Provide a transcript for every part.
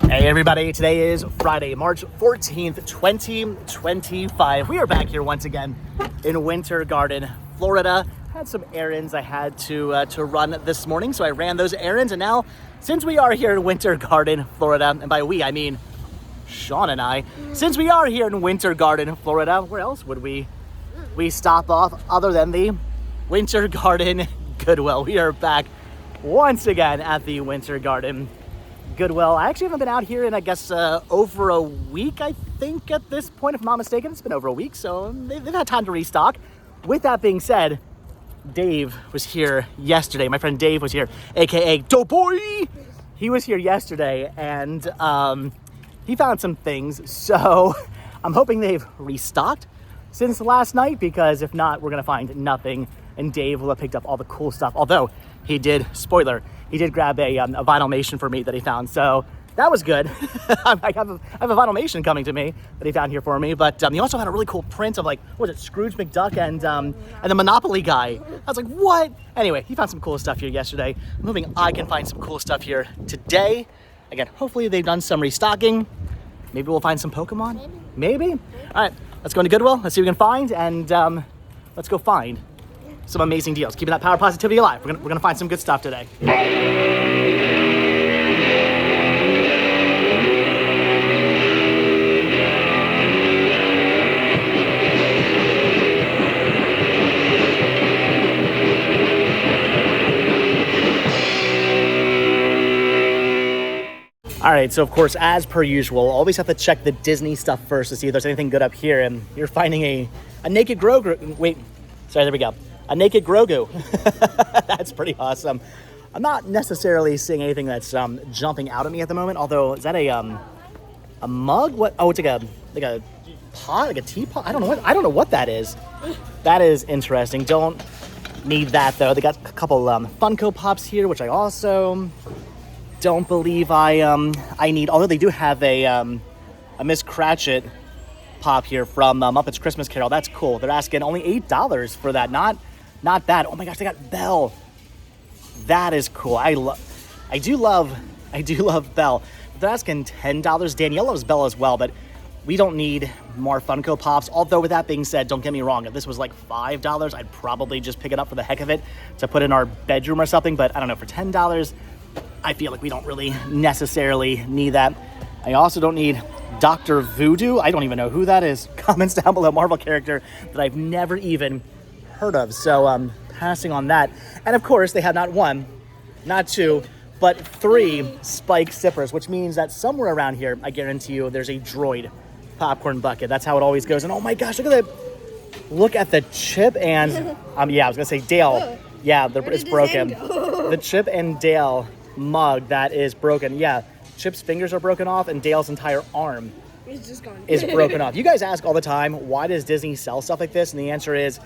Hey everybody, today is Friday, March 14th, 2025. We are back here once again in Winter Garden, Florida. Had some errands I had to run this morning, so I ran those errands. And now, since we are here in Winter Garden, Florida, and by we, I mean Shawn and I, since we are here in Winter Garden, Florida, where else would we stop off other than the Winter Garden Goodwill? We are back once again at the Winter Garden Goodwill. I actually haven't been out here in, I guess, over a week, I think, at this point, if I'm not mistaken. It's been over a week, so they've had time to restock. With that being said, Dave was here yesterday. My friend Dave was here, aka Doughboy. He was here yesterday, and he found some things, so I'm hoping they've restocked since last night, because if not, we're gonna find nothing, and Dave will have picked up all the cool stuff. Although he did, spoiler, he did grab a vinylmation for me that he found, so that was good. I have a vinylmation coming to me that he found here for me, but he also had a really cool print of, like, what was it, Scrooge McDuck and the Monopoly guy. I was like, what? Anyway, he found some cool stuff here yesterday. I'm hoping I can find some cool stuff here today. Again, hopefully they've done some restocking. Maybe we'll find some Pokemon? Maybe? All right, let's go into Goodwill. Let's see what we can find, and let's go find some amazing deals. Keeping that power of positivity alive. We're gonna find some good stuff today. All right, so of course, as per usual, always have to check the Disney stuff first to see if there's anything good up here. And you're finding a naked Grogu. Wait, sorry, there we go. A naked Grogu. That's pretty awesome. I'm not necessarily seeing anything that's jumping out at me at the moment. Although, is that a mug? What? Oh, it's like a pot, like a teapot. I don't know what that is. That is interesting. Don't need that though. They got a couple Funko Pops here, which I also don't believe I need. Although they do have a Miss Cratchit pop here from Muppets Christmas Carol. That's cool. They're asking only $8 for that. Not that. Oh my gosh, they got Belle. That is cool. I do love Belle. They're asking $10. Danielle loves Belle as well, but we don't need more Funko Pops. Although with that being said, don't get me wrong, if this was like $5, I'd probably just pick it up for the heck of it to put in our bedroom or something. But I don't know, for $10, I feel like we don't really necessarily need that. I also don't need Dr. Voodoo. I don't even know who that is. Comments down below. Marvel character that I've never even heard of. So passing on that. And of course, they have not one, not two, but 3 spike sippers, which means that somewhere around here, I guarantee you, there's a droid popcorn bucket. That's how it always goes. And oh my gosh, look at that. Look at the Chip and, yeah, I was gonna say Dale. Yeah, it's broken. The Chip and Dale mug that is broken. Yeah, Chip's fingers are broken off and Dale's entire arm is broken off. You guys ask all the time, why does Disney sell stuff like this? And the answer is,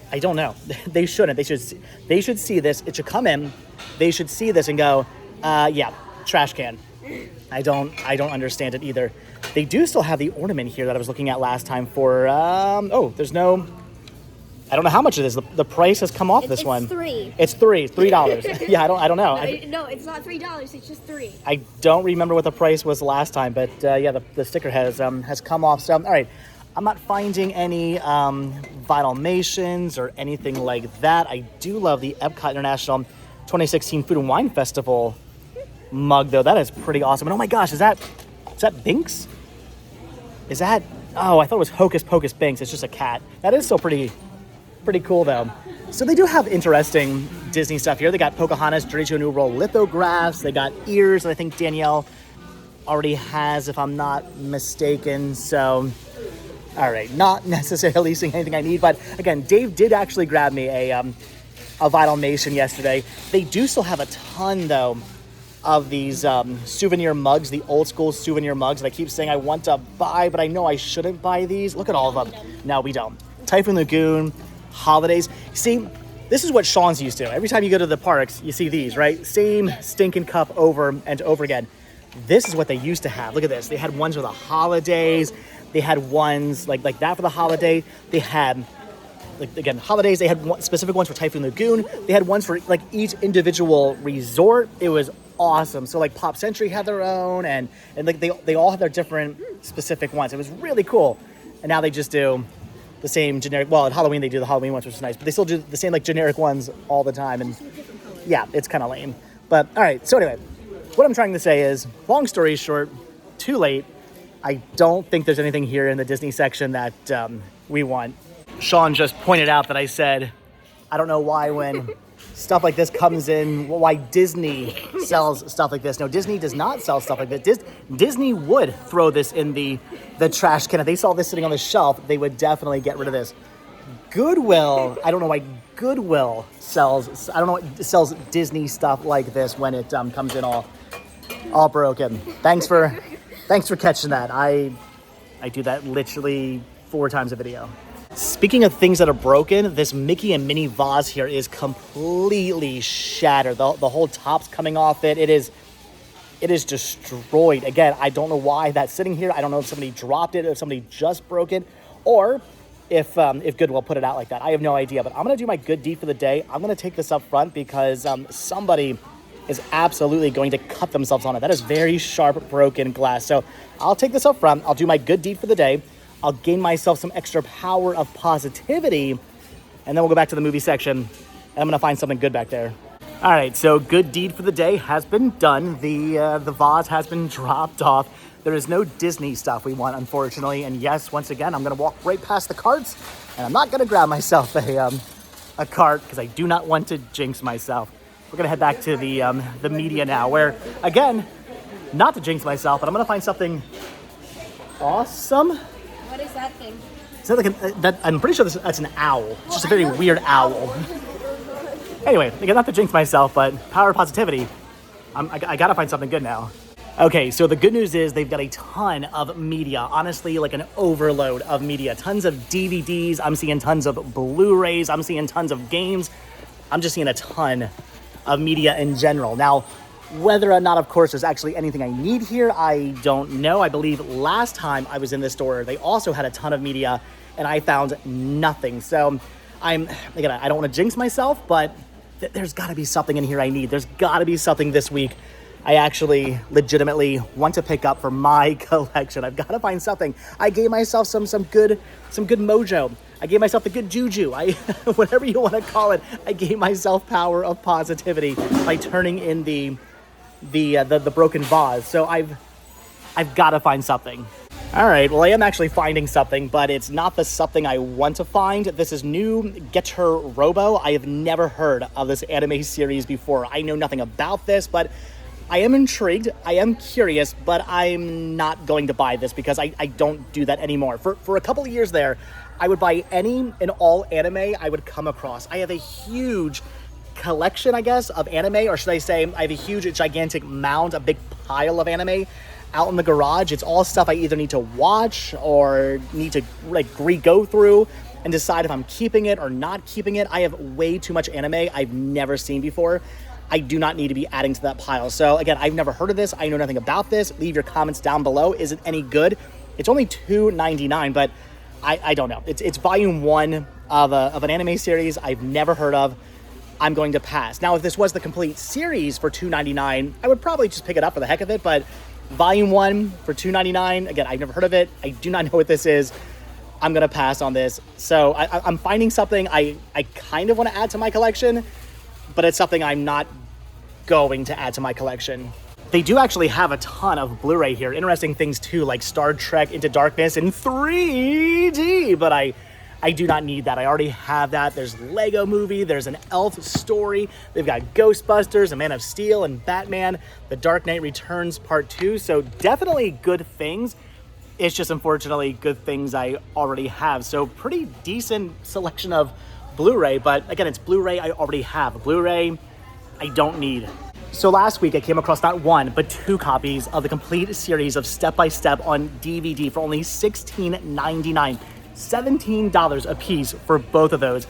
I don't know. They shouldn't. They should see this. It should come in. They should see this and go, yeah, trash can. I don't understand it either. They do still have the ornament here that I was looking at last time for, there's no, I don't know how much it is. The price has come off this one. It's $3. Yeah, I don't know. No, it's not $3. It's just $3. I don't remember what the price was last time, but yeah, the sticker has come off. So, all right. I'm not finding any vinylmations or anything like that. I do love the Epcot International 2016 Food and Wine Festival mug, though. That is pretty awesome. And oh my gosh, is that Binks? Is that? Oh, I thought it was Hocus Pocus Binks. It's just a cat. That is still pretty cool, though. So they do have interesting Disney stuff here. They got Pocahontas Journey to a New World lithographs. They got ears that I think Danielle already has, if I'm not mistaken. So, all right, not necessarily seeing anything I need, but again, Dave did actually grab me a vinylmation yesterday. They do still have a ton, though, of these souvenir mugs, the old school souvenir mugs that I keep saying I want to buy, but I know I shouldn't buy these. Look at all of them. No, we don't. Typhoon Lagoon, holidays. See, this is what Shawn's used to. Every time you go to the parks, you see these, right? Same stinking cup over and over again. This is what they used to have. Look at this. They had ones for the holidays. They had ones like that for the holiday. They had, like, again, holidays. They had specific ones for Typhoon Lagoon. They had ones for like each individual resort. It was awesome. So like Pop Century had their own, and like they all had their different specific ones. It was really cool. And now they just do the same generic, well, at Halloween they do the Halloween ones, which is nice, but they still do the same like generic ones all the time. And yeah, it's kind of lame. But all right, so anyway, what I'm trying to say is, long story short, too late. I don't think there's anything here in the Disney section that we want. Shawn just pointed out that I said, I don't know why when stuff like this comes in, why Disney sells stuff like this. No, Disney does not sell stuff like this. Disney would throw this in the trash can. If they saw this sitting on the shelf, they would definitely get rid of this. Goodwill, I don't know why Goodwill sells, I don't know what sells Disney stuff like this when it comes in all broken. Thanks for catching that. I do that literally 4 times a video. Speaking of things that are broken, this Mickey and Minnie vase here is completely shattered. The whole top's coming off it. It is destroyed. Again, I don't know why that's sitting here. I don't know if somebody dropped it, if somebody just broke it, or if Goodwill put it out like that. I have no idea, but I'm gonna do my good deed for the day. I'm gonna take this up front because somebody is absolutely going to cut themselves on it. That is very sharp, broken glass. So I'll take this up front. I'll do my good deed for the day. I'll gain myself some extra power of positivity, and then we'll go back to the movie section, and I'm gonna find something good back there. All right, so good deed for the day has been done. The vase has been dropped off. There is no Disney stuff we want, unfortunately. And yes, once again, I'm gonna walk right past the carts, and I'm not gonna grab myself a cart because I do not want to jinx myself. We're gonna head back to the media now, where again, not to jinx myself, but I'm gonna find something awesome. What is that thing? Is that like I'm pretty sure that's an owl. It's just a very weird owl. Anyway, again, not to jinx myself, but power of positivity. I gotta find something good now. Okay, so the good news is they've got a ton of media. Honestly, like an overload of media. Tons of DVDs. I'm seeing tons of Blu-rays. I'm seeing tons of games. I'm just seeing a ton of media in general. Now, whether or not, of course, there's actually anything I need here, I don't know. I believe last time I was in this store, they also had a ton of media, and I found nothing. So again, I don't want to jinx myself, but there's got to be something in here I need. There's got to be something this week I actually legitimately want to pick up for my collection. I've got to find something. I gave myself some good mojo. I gave myself the good juju. Whatever you want to call it, I gave myself power of positivity by turning in the broken vase. So I've got to find something. All right, well, I am actually finding something, but it's not the something I want to find. This is new Get Her Robo. I have never heard of this anime series before. I know nothing about this, but I am intrigued. I am curious, but I'm not going to buy this because I don't do that anymore. For a couple of years there, I would buy any and all anime I would come across. I have a huge collection, I guess, of anime, or should I say I have a huge, gigantic mound, a big pile of anime out in the garage. It's all stuff I either need to watch or need to like re-go through and decide if I'm keeping it or not keeping it. I have way too much anime I've never seen before. I do not need to be adding to that pile. So again, I've never heard of this. I know nothing about this. Leave your comments down below. Is it any good? It's only $2.99, but I don't know. It's volume 1 of an anime series I've never heard of. I'm going to pass. Now, if this was the complete series for $2.99, I would probably just pick it up for the heck of it, but volume 1 for $2.99, again, I've never heard of it. I do not know what this is. I'm gonna pass on this. So I'm finding something I kind of want to add to my collection, but it's something I'm not going to add to my collection. They do actually have a ton of Blu-ray here. Interesting things too, like Star Trek Into Darkness in 3D, but I do not need that. I already have that. There's Lego Movie, there's an Elf story, they've got Ghostbusters, a Man of Steel, and Batman, The Dark Knight Returns Part 2, so definitely good things. It's just unfortunately good things I already have. So pretty decent selection of Blu-ray, but again, it's Blu-ray I already have. Blu-ray I don't need. So last week I came across not 1, but 2 copies of the complete series of Step by Step on DVD for only $16.99. $17 a piece for both of those.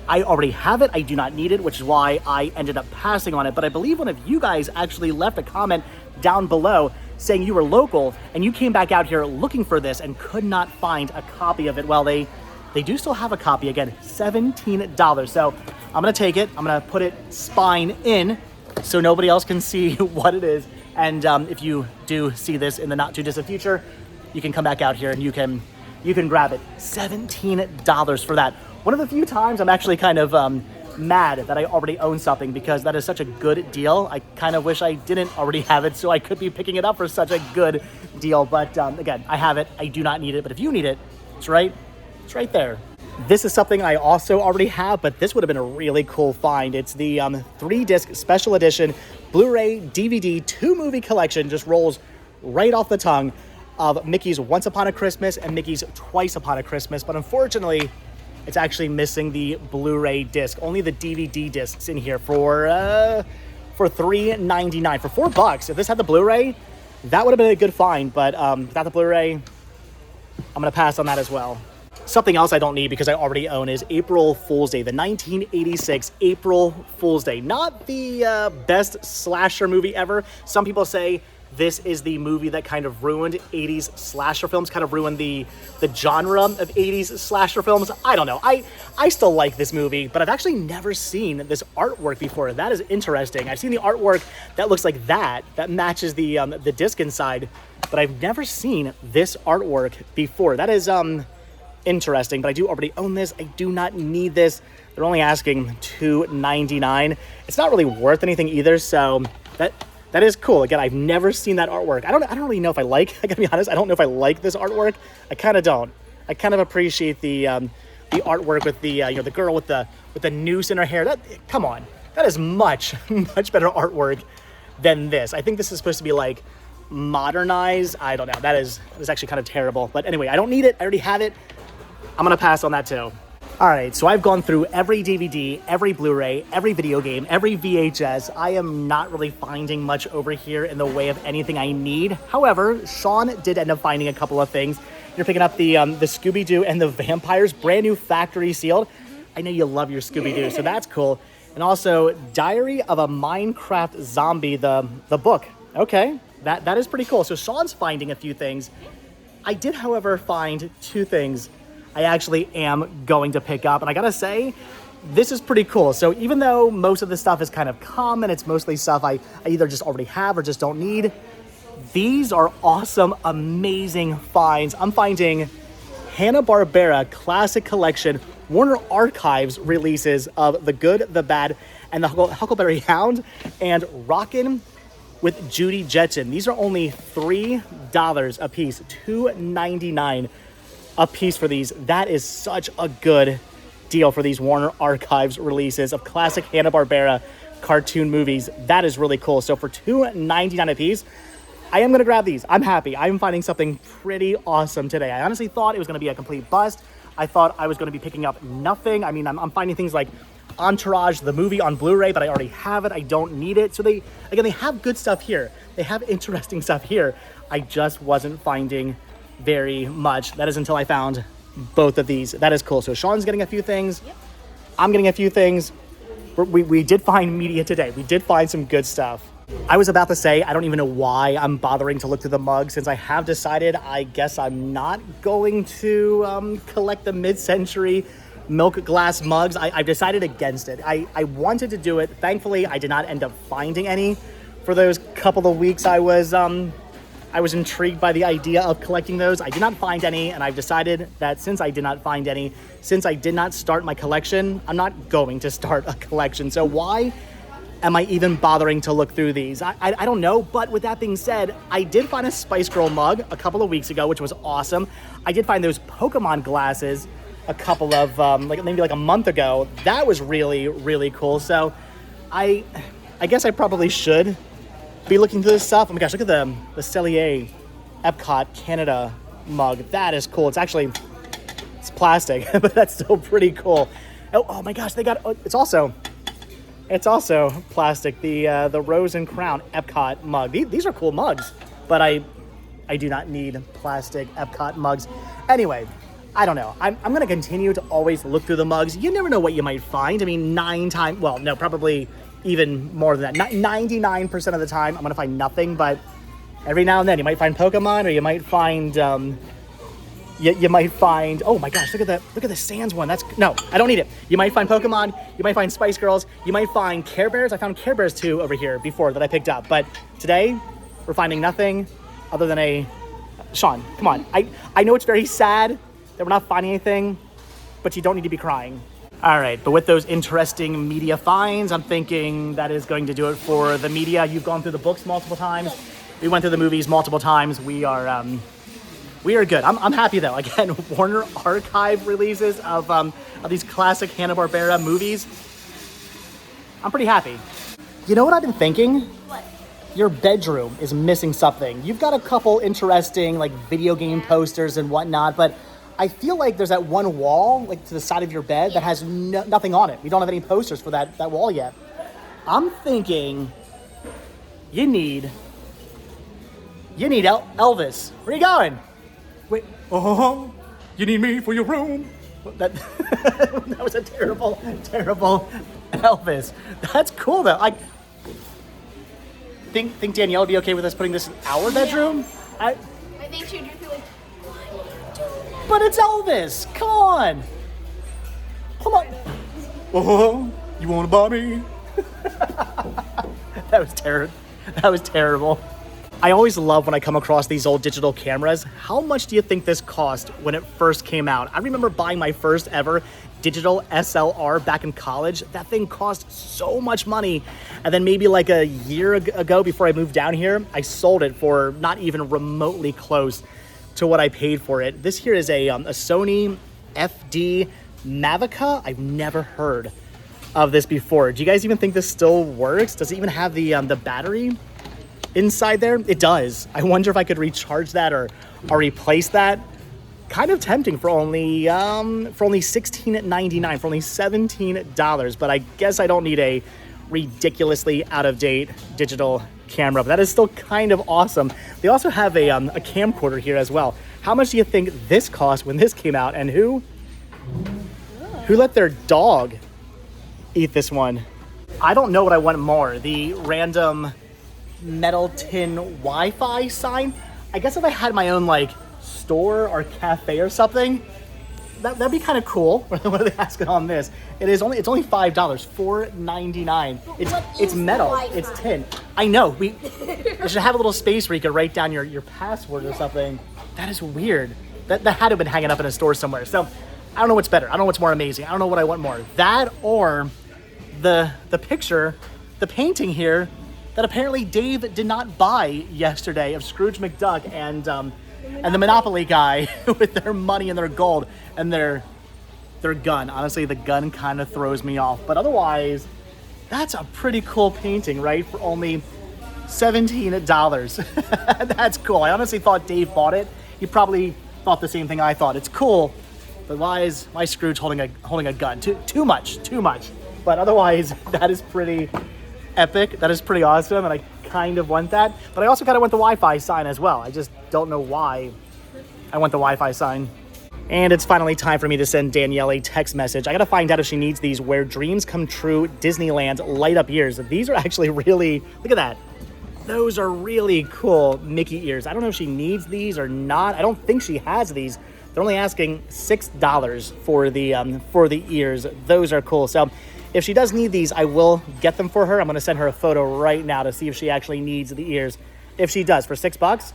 I already have it. I do not need it, which is why I ended up passing on it. But I believe one of you guys actually left a comment down below saying you were local and you came back out here looking for this and could not find a copy of it. Well, they do still have a copy. Again, $17. So I'm gonna take it. I'm gonna put it spine in, so nobody else can see what it is. And if you do see this in the not too distant future, you can come back out here and you can grab it. $17 for that. One of the few times I'm actually kind of mad that I already own something, because that is such a good deal. I kind of wish I didn't already have it, so I could be picking it up for such a good deal. But again, I have it. I do not need it. But if you need it, it's right there. This is something I also already have, but this would have been a really cool find. It's the 3-disc special edition Blu-ray DVD 2-movie collection. Just rolls right off the tongue of Mickey's Once Upon a Christmas and Mickey's Twice Upon a Christmas. But unfortunately, it's actually missing the Blu-ray disc. Only the DVD discs in here for $3.99. For $4, if this had the Blu-ray, that would have been a good find. But without the Blu-ray, I'm gonna pass on that as well. Something else I don't need because I already own is April Fool's Day, the 1986 April Fool's Day. Not the best slasher movie ever. Some people say this is the movie that kind of ruined 80s slasher films, kind of ruined the genre of 80s slasher films. I don't know. I still like this movie, but I've actually never seen this artwork before. That is interesting. I've seen the artwork that looks like that matches the disc inside, but I've never seen this artwork before. That is interesting, but I do already own this. I do not need this. They're only asking $2.99. It's not really worth anything either, so that is cool. Again, I've never seen that artwork. I don't really know if I like. I gotta be honest. I don't know if I like this artwork. I kind of don't. I kind of appreciate the artwork with the girl with the noose in her hair. Come on, that is much better artwork than this. I think this is supposed to be like modernized. I don't know. That is actually kind of terrible. But anyway, I don't need it. I already have it. I'm gonna pass on that too. All right, so I've gone through every DVD, every Blu-ray, every video game, every VHS. I am not really finding much over here in the way of anything I need. However, Shawn did end up finding a couple of things. You're picking up the Scooby-Doo and the Vampires, brand new factory sealed. I know you love your Scooby-Doo, so that's cool. And also, Diary of a Minecraft Zombie, the book. Okay, that is pretty cool. So Shawn's finding a few things. I did, however, find 2 things I actually am going to pick up. And I gotta say, this is pretty cool. So even though most of the stuff is kind of common, it's mostly stuff I either just already have or just don't need, these are awesome, amazing finds. I'm finding Hanna-Barbera Classic Collection Warner Archives releases of The Good, the Bad, and the Huckleberry Hound, and Rockin' with Judy Jetson. These are only $3 a piece, $2.99 a piece for these. That is such a good deal for these Warner Archives releases of classic Hanna-Barbera cartoon movies. That is really cool. So for $2.99 a piece, I am going to grab these. I'm happy. I'm finding something pretty awesome today. I honestly thought it was going to be a complete bust. I thought I was going to be picking up nothing. I mean, I'm finding things like Entourage, the movie on Blu-ray, but I already have it. I don't need it. So they have good stuff here. They have interesting stuff here. I just wasn't finding very much. That is until I found both of these. That is cool. So Shawn's getting a few things. Yep. I'm getting a few things. We did find media today. We did find some good stuff. I was about to say, I don't even know why I'm bothering to look through the mugs, since I have decided I guess I'm not going to collect the mid-century milk glass mugs. I've decided against it. I wanted to do it. Thankfully, I did not end up finding any for those couple of weeks I was intrigued by the idea of collecting those. I did not find any, and I've decided that since I did not find any, since I did not start my collection, I'm not going to start a collection. So why am I even bothering to look through these? I don't know, but with that being said, I did find a Spice Girl mug a couple of weeks ago, which was awesome. I did find those Pokemon glasses a couple of, maybe a month ago. That was really, really cool. So I guess I probably should be looking through this stuff. Oh my gosh, look at the Cellier Epcot Canada mug. That is cool. It's plastic, but that's still pretty cool. Oh my gosh, it's also plastic. The Rose and Crown Epcot mug. These are cool mugs, but I do not need plastic Epcot mugs. Anyway, I don't know. I'm going to continue to always look through the mugs. You never know what you might find. I mean, probably even more than that. 99% of the time, I'm going to find nothing, but every now and then you might find Pokemon, or you might find You might find, oh my gosh, look at the Sands one. No, I don't need it. You might find Pokemon, you might find Spice Girls, you might find Care Bears. I found Care Bears too over here before that I picked up. But today, we're finding nothing other than a, Shawn, come on. I know it's very sad that we're not finding anything, but you don't need to be crying. All right, but with those interesting media finds, I'm thinking that is going to do it for the media. You've gone through the books multiple times. We went through the movies multiple times. We are good. I'm happy though. Again, Warner Archive releases of these classic Hanna-Barbera movies. I'm pretty happy. You know what I've been thinking? What? Your bedroom is missing something. You've got a couple interesting like video game posters and whatnot, but I feel like there's that one wall like to the side of your bed that has nothing on it. We don't have any posters for that wall yet. I'm thinking you need Elvis. Where are you going? Wait, oh, you need me for your room. That was a terrible Elvis. That's cool though. I think Danielle would be okay with us putting this in our bedroom. I think she'd just be like, but it's Elvis. Come on. Oh, you want to buy me? That was terrible. I always love when I come across these old digital cameras. How much do you think this cost when it first came out? I remember buying my first ever digital SLR back in college. That thing cost so much money. And then maybe like a year ago before I moved down here, I sold it for not even remotely close to what I paid for it. This here is a Sony FD Mavica. I've never heard of this before. Do you guys even think this still works? Does it even have the battery inside there? It does. I wonder if I could recharge that or replace that. Kind of tempting for only $16.99, for only $17, but I guess I don't need a ridiculously out-of-date digital camera, but that is still kind of awesome. They also have a camcorder here as well. How much do you think this cost when this came out, and who let their dog eat this one? I don't know what I want more, the random metal tin Wi-Fi sign. I guess if I had my own like store or cafe or something, that'd be kind of cool. What are they asking on this? It's only $5, $4.99. It's metal. Wi-Fi? It's tin. I know. We should have a little space where you could write down your password or something. That is weird. That had to have been hanging up in a store somewhere. So I don't know what's better. I don't know what's more amazing. I don't know what I want more. That or the picture, the painting here that apparently Dave did not buy yesterday of Scrooge McDuck and the Monopoly guy with their money and their gold and their gun. Honestly, the gun kind of throws me off. But otherwise, that's a pretty cool painting, right? For only $17. That's cool. I honestly thought Dave bought it. He probably thought the same thing I thought. It's cool, but why is Scrooge holding a gun? Too much. But otherwise, that is pretty epic. That is pretty awesome, and I kind of want that. But I also kind of want the Wi-Fi sign as well. I just don't know why I want the Wi-Fi sign. And it's finally time for me to send Danielle a text message. I gotta find out if she needs these Where Dreams Come True Disneyland light up ears. These are actually really, look at that. Those are really cool Mickey ears. I don't know if she needs these or not. I don't think she has these. They're only asking $6 for the ears. Those are cool. So if she does need these, I will get them for her. I'm gonna send her a photo right now to see if she actually needs the ears. If she does, for $6,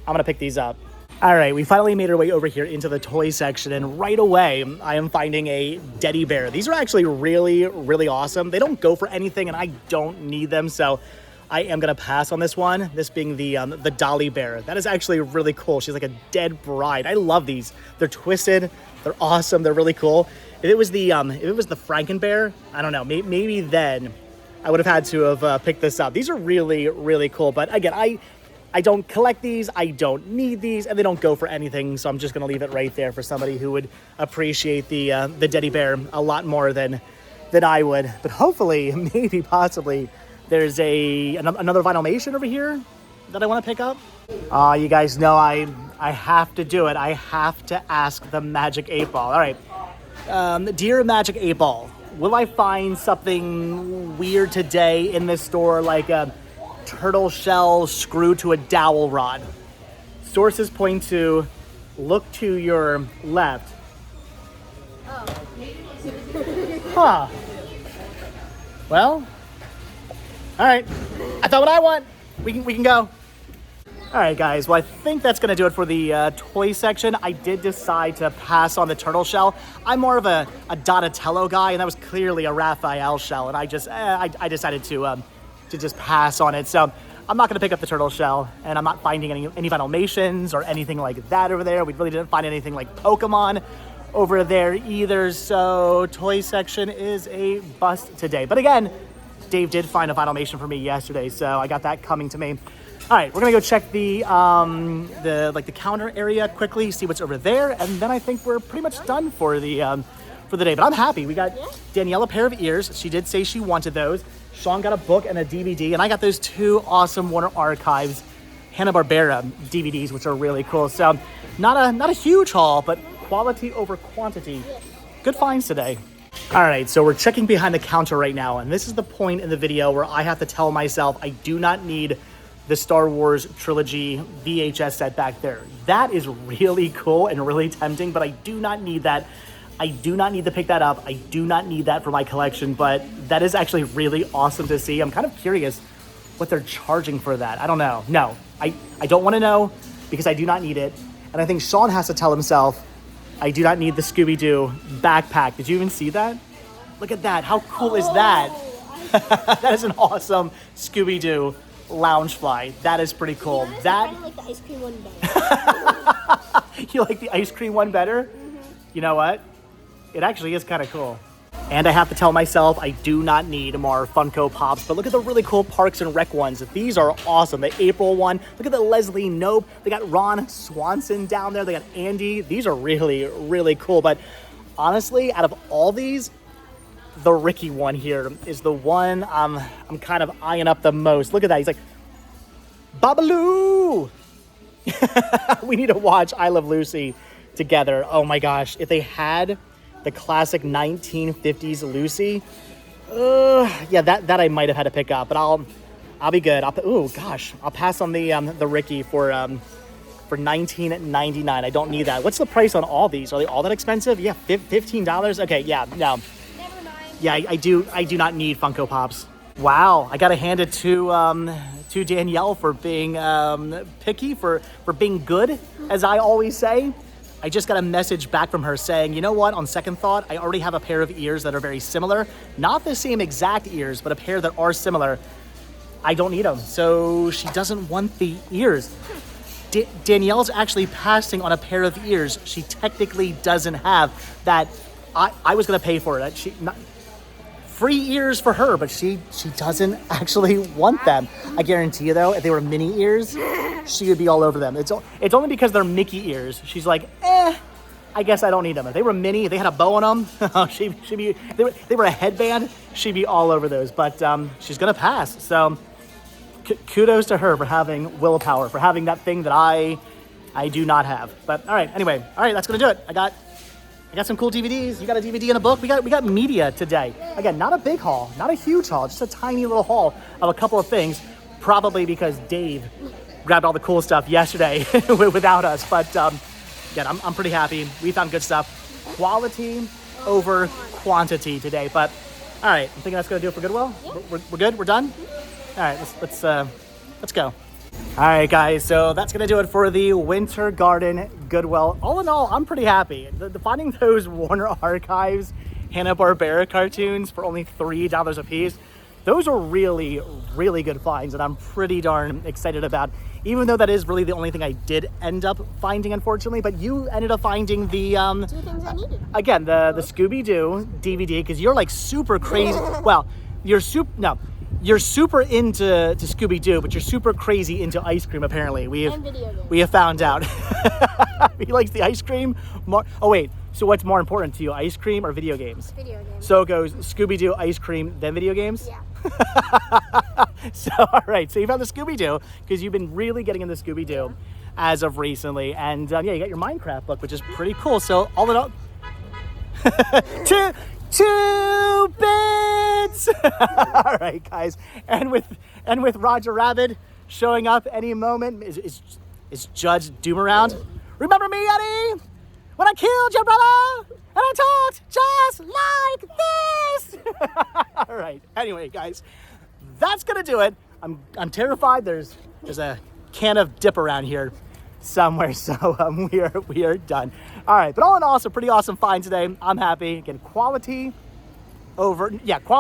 I'm gonna pick these up. All right, we finally made our way over here into the toy section, and right away, I am finding a teddy bear. These are actually really, really awesome. They don't go for anything, and I don't need them, so I am gonna pass on this one. This being the Dolly bear. That is actually really cool. She's like a dead bride. I love these. They're twisted. They're awesome. They're really cool. If it was the Franken bear, I don't know. Maybe then I would have had to have picked this up. These are really, really cool. But again, I don't collect these, I don't need these, and they don't go for anything, so I'm just gonna leave it right there for somebody who would appreciate the teddy bear a lot more than I would. But hopefully, maybe, possibly, there's another Vinylmation over here that I wanna pick up. You guys know I have to do it. I have to ask the Magic 8 Ball. All right, dear Magic 8 Ball, will I find something weird today in this store, like a turtle shell screwed to a dowel rod? Sources point to look to your left. Oh. Huh. Well, all right. I thought what I want. We can go. All right, guys. Well, I think that's going to do it for the toy section. I did decide to pass on the turtle shell. I'm more of a Donatello guy, and that was clearly a Raphael shell, and I decided to just pass on it. So I'm not going to pick up the turtle shell, and I'm not finding any Vinylmations or anything like that over there. We really didn't find anything like Pokemon over there either. So toy section is a bust today. But again, Dave did find a Vinylmation for me yesterday, so I got that coming to me. All right, we're gonna go check the counter area quickly, see what's over there, and then I think we're pretty much done for the day. But I'm happy. We got Danielle a pair of ears. She did say she wanted those. Shawn got a book and a DVD, and I got those 2 awesome Warner Archives Hanna-Barbera DVDs, which are really cool. So not a huge haul, but quality over quantity. Good finds today. All right, so we're checking behind the counter right now, and this is the point in the video where I have to tell myself I do not need the Star Wars trilogy VHS set back there. That is really cool and really tempting, but I do not need that. I do not need to pick that up. I do not need that for my collection, but that is actually really awesome to see. I'm kind of curious what they're charging for that. I don't know. No, I don't want to know because I do not need it. And I think Shawn has to tell himself, I do not need the Scooby-Doo backpack. Did you even see that? Look at that. How cool is that? That is an awesome Scooby-Doo Loungefly. That is pretty cool. I That kind of like the ice cream one better. You like the ice cream one better? Mm-hmm. You know what? It actually is kind of cool. And I have to tell myself I do not need more Funko Pops, but look at the really cool Parks and Rec ones. These are awesome. The April one. Look at the Leslie Knope. They got Ron Swanson down there. They got Andy. These are really, really cool. But honestly, out of all these, the Ricky one here is the one I'm kind of eyeing up the most. Look at that. He's like, Babaloo! We need to watch I Love Lucy together. Oh my gosh. If they had the classic 1950s Lucy, yeah, that I might have had to pick up, but I'll be good. I'll pass on the Ricky for $19.99. I don't need that. What's the price on all these? Are they all that expensive? Yeah, $15. Okay, yeah, no. Never mind. Yeah, I do not need Funko Pops. Wow, I gotta hand it to Danielle for being picky, for being good, as I always say. I just got a message back from her saying, you know what, on second thought, I already have a pair of ears that are very similar. Not the same exact ears, but a pair that are similar. I don't need them. So she doesn't want the ears. Danielle's actually passing on a pair of ears she technically doesn't have that I was going to pay for it. Free ears for her, but she doesn't actually want them. I guarantee you, though, if they were mini ears, she would be all over them. It's only because they're Mickey ears. She's like, I guess I don't need them. If they were mini, if they had a bow on them, they were a headband, she'd be all over those. But she's gonna pass. So kudos to her for having willpower, for having that thing that I do not have. But all right, anyway, that's gonna do it. I got some cool DVDs. You got a DVD and a book. We got media today. Again, not a big haul, not a huge haul, just a tiny little haul of a couple of things. Probably because Dave grabbed all the cool stuff yesterday without us. But again, I'm pretty happy. We found good stuff. Quality over quantity today. But all right, I'm thinking that's gonna do it for Goodwill. We're good. We're done. All right, let's go. All right, guys, so that's going to do it for the Winter Garden Goodwill. All in all, I'm pretty happy. Finding those Warner Archives Hanna-Barbera cartoons for only $3 a piece, those are really, really good finds, and I'm pretty darn excited about. Even though that is really the only thing I did end up finding, unfortunately, but you ended up finding the... 2 things I needed. Again, the Scooby-Doo DVD, because you're like super crazy. Well, you're super into Scooby-Doo, but you're super crazy into ice cream, apparently. We have found out. He likes the ice cream more. Oh, wait. So what's more important to you, ice cream or video games? Video games. So it goes Scooby-Doo, ice cream, then video games? Yeah. So, all right. So you found the Scooby-Doo, because you've been really getting into Scooby-Doo as of recently. And, yeah, you got your Minecraft book, which is pretty cool. So all in all... 2 bits. All right, guys, and with Roger Rabbit showing up any moment, is Judge Doomaround Remember me, Eddie? When I killed your brother and I talked just like this. All right. Anyway, guys, that's gonna do it. I'm terrified. There's a can of dip around here somewhere, so we are done. All right, but all in all, it's a pretty awesome find today. I'm happy. Again, quality over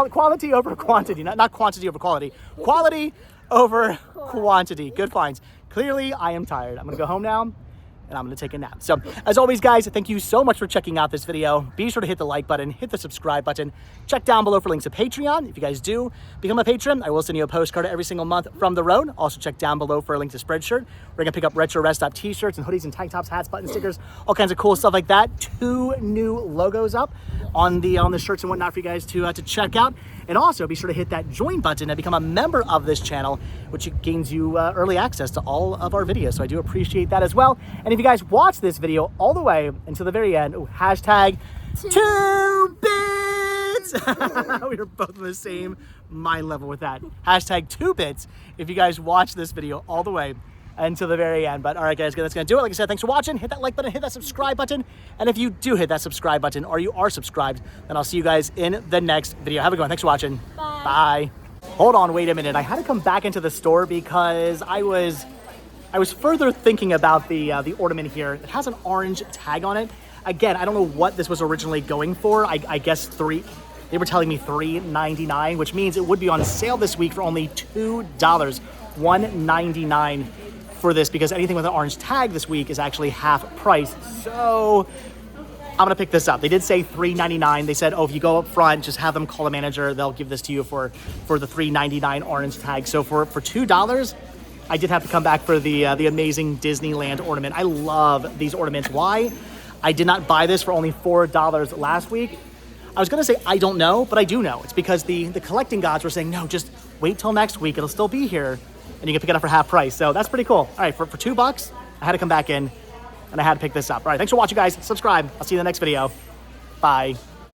quantity, not quantity over quality. Quality over quantity. Good finds. Clearly, I am tired. I'm gonna go home now, and I'm gonna take a nap. So, as always, guys, thank you so much for checking out this video. Be sure to hit the like button, hit the subscribe button. Check down below for links to Patreon. If you guys do become a patron, I will send you a postcard every single month from the road. Also, check down below for a link to Spreadshirt. We're gonna pick up retro rest stop t-shirts and hoodies and tank tops, hats, buttons, stickers, all kinds of cool stuff like that. 2 new logos up on the shirts and whatnot for you guys to check out. And also be sure to hit that join button and become a member of this channel, which gains you early access to all of our videos. So I do appreciate that as well. And if you guys watch this video all the way until the very end, hashtag 2 bits. We are both on the same mind level with that. Hashtag 2 bits if you guys watch this video all the way until the very end. But all right, guys, that's gonna do it. Like I said, thanks for watching. Hit that like button, hit that subscribe button. And if you do hit that subscribe button or you are subscribed, then I'll see you guys in the next video. Have a good one. Thanks for watching. Bye. Bye. Hold on, wait a minute. I had to come back into the store because I was further thinking about the ornament here. It has an orange tag on it. Again, I don't know what this was originally going for. I guess they were telling me $3.99, which means it would be on sale this week for only $2, $1.99 for this, because anything with an orange tag this week is actually half price. So I'm gonna pick this up. They did say $3.99. They said, oh, if you go up front, just have them call a manager. They'll give this to you for the $3.99 orange tag. So for $2, I did have to come back for the amazing Disneyland ornament. I love these ornaments. Why I did not buy this for only $4 last week? I was gonna say I don't know, but I do know. It's because the collecting gods were saying, no, just wait till next week. It'll still be here, and you can pick it up for half price. So that's pretty cool. All right, for $2, I had to come back in, and I had to pick this up. All right, thanks for watching, guys. Subscribe. I'll see you in the next video. Bye.